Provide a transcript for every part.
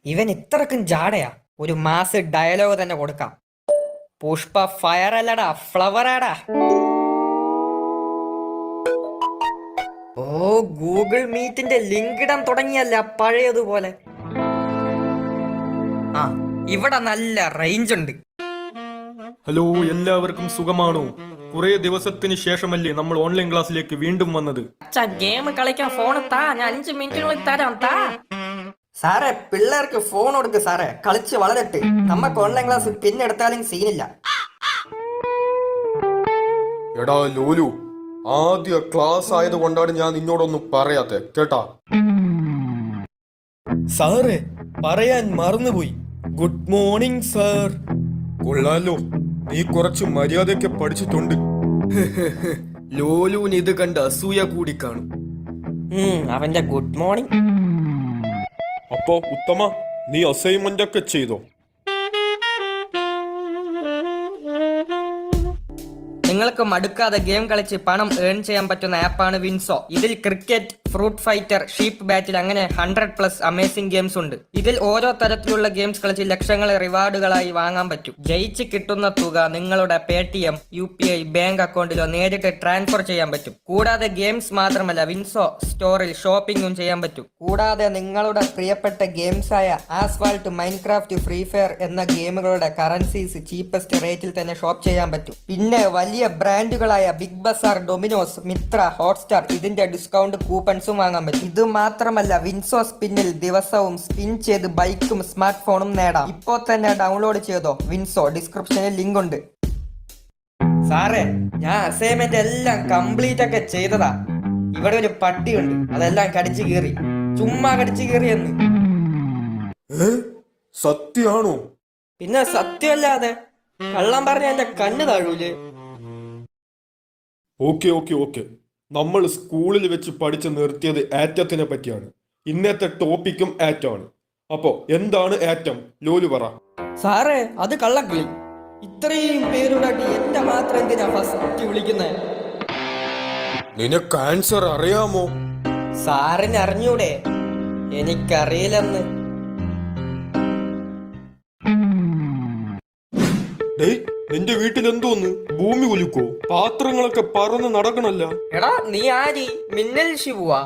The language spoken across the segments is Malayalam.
ഇവൻ ഇത്രക്കും ജാടയാ. ഒരു മാസ് ഡയലോഗ് തന്നെ കൊടുക്കാം. പുഷ്പ ഫയർ അല്ലടാ, ഫ്ലവർ ആടാ. ഓ, ഗൂഗിൾ മീറ്റിന്റെ ലിങ്ക് ഇടാൻ തുടങ്ങിയല്ല പഴയതുപോലെ. ആ, ഇവിടെ നല്ല റേഞ്ച് ഉണ്ട്. ഹലോ, എല്ലാവർക്കും സുഖമാണോ? കുറെ ദിവസത്തിന് ശേഷമല്ലേ നമ്മൾ ഓൺലൈൻ ക്ലാസ്സിലേക്ക് വീണ്ടും വന്നത്. ഗെയിം കളിക്കാൻ ഫോൺ താ, ഞാൻ 5 മിനിറ്റിനുള്ളിൽ തരാം താ. സാറേ, പിള്ളേർക്ക് ഫോൺ കൊടുക്ക് സാറേ, കളിച്ച് വളരട്ടെ. നമുക്ക് ഓൺലൈൻ ക്ലാസ് പിന്നെ എടുത്താലും സീനില്ല. എടാ ലോലു, ആദ്യ ക്ലാസ് ആയതുകൊണ്ടാണ് ഞാൻ നിന്നോടൊന്നും പറയാത്തെ, കേട്ടാ? സാറേ, പറയാൻ മറന്നുപോയി. Good morning sir. കൊള്ളാലോ, നീ കുറച്ച് മര്യാദയൊക്കെ പഠിച്ചിട്ടുണ്ട്. ലോലുവിന് ഇത് കണ്ട് അസൂയ കൂടി കാണും. അവന്റെ ഗുഡ് മോർണിംഗ്. അപ്പോ ഉത്തമ, നീ അസൈൻമെന്റ് ഒക്കെ ചെയ്തോ? നിങ്ങൾക്ക് മടുക്കാതെ ഗെയിം കളിച്ച് പണം ഏൺ ചെയ്യാൻ പറ്റുന്ന ആപ്പാണ് വിൻസോ. ഇതിൽ ക്രിക്കറ്റ്, ഫ്രൂട്ട് ഫൈറ്റർ, ഷീപ്പ് ബാറ്റിൽ അങ്ങനെ 100+ അമേസിംഗ് ഗെയിംസ് ഉണ്ട്. ഇതിൽ ഓരോ തരത്തിലുള്ള ഗെയിംസ് കളിച്ച് ലക്ഷങ്ങളെ റിവാർഡുകളായി വാങ്ങാൻ പറ്റും. ജയിച്ച് കിട്ടുന്ന തുക നിങ്ങളുടെ പേടിഎം, UPI ബാങ്ക് അക്കൗണ്ടിലോ നേരിട്ട് ട്രാൻസ്ഫർ ചെയ്യാൻ പറ്റും. കൂടാതെ ഗെയിംസ് മാത്രമല്ല, വിൻസോ സ്റ്റോറിൽ ഷോപ്പിംഗും ചെയ്യാൻ പറ്റും. കൂടാതെ നിങ്ങളുടെ പ്രിയപ്പെട്ട ഗെയിംസായ ആസ്ഫാൾട്ട്, മൈൻക്രാഫ്റ്റ്, ഫ്രീ ഫയർ എന്ന ഗെയിമുകളുടെ കറൻസീസ് ചീപ്പസ്റ്റ് റേറ്റിൽ തന്നെ ഷോപ്പ് ചെയ്യാൻ പറ്റും. പിന്നെ വലിയ ബ്രാൻഡുകളായ ബിഗ് ബസാർ, ഡൊമിനോസ്, മിത്ര, ഹോട്ട്സ്റ്റാർ ഇതിന്റെ ഡിസ്കൗണ്ട് കൂപ്പൺസും വാങ്ങാൻ പറ്റും. ഇത് മാത്രമല്ല, വിൻസോ സ്പിന്നിൽ ദിവസവും സ്പിൻ ചെയ്ത് ബൈക്കും സ്മാർട്ട് ഫോണും നേടാം. ഇപ്പോ തന്നെ ഡൗൺലോഡ് ചെയ്തോ വിൻസോ. ഡിസ്ക്രിപ്ഷനിൽ ലിങ്ക് ഉണ്ട്. സാറേ, ഞാൻ അസൈൻമെന്റ് എല്ലാം കംപ്ലീറ്റ് ഒക്കെ ചെയ്തതാ. ഇവിടെ ഒരു പട്ടിയുണ്ട്, അതെല്ലാം കടിച്ചു കീറി. ചുമ്മാ കടിച്ചു കീറിയെന്ന്. സത്യാണോ? പിന്നെ സത്യമല്ലാതെ കള്ളം പറഞ്ഞ എന്റെ കണ്ണ് താഴൂലേ? ഓക്കെ. നമ്മൾ സ്കൂളിൽ വെച്ച് പഠിച്ചു നിർത്തിയത് ആറ്റത്തിനെ പറ്റിയാണ്. ഇന്നത്തെ ടോപ്പിക്കും ആറ്റമാണ്. അപ്പോ എന്താണ് ആറ്റം? ലോലു പറ. സാറേ, അത് കള്ളക്കിളി. ഇത്രയും പേരുണ്ടായിട്ട് എന്റെ മാത്രം എന്തിനാ ഫസ്റ്റ് വിളിക്കുന്നേ? നിനക്ക് ആൻസർ അറിയാമോ? സാറിന് അറിഞ്ഞൂടെ? എനിക്കറിയില്ലെന്ന്. നിന്റെ വീട്ടിൽ എന്തോന്ന് ഭൂമി കുലുക്കോ? പാത്രങ്ങളൊക്കെ പറന്ന് നടക്കണല്ല. എടാ, നീ ആരി? മിന്നൽ ശിവുവാ?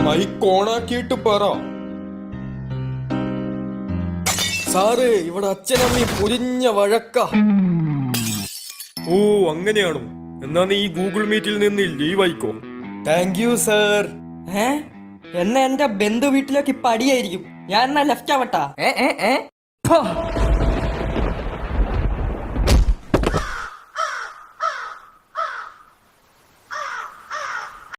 മൈക്ക് ഓണാക്കിയിട്ട് പറ. സാറേ, ഇവിടെ അച്ഛനമ്മി പുരിഞ്ഞ വഴക്ക. ഓ, അങ്ങനെയാണോ? എന്നാ നീ ഈ ഗൂഗിൾ മീറ്റിൽ നിന്ന് ലീവ് ആയിക്കോ. Thank you sir. എന്നാ എന്റെ ബന്ധു വീട്ടിലേക്ക് ഇപ്പൊ അടിയായിരിക്കും. ഞാൻ എന്നാ ലെഫ്റ്റ് ആവട്ടാ?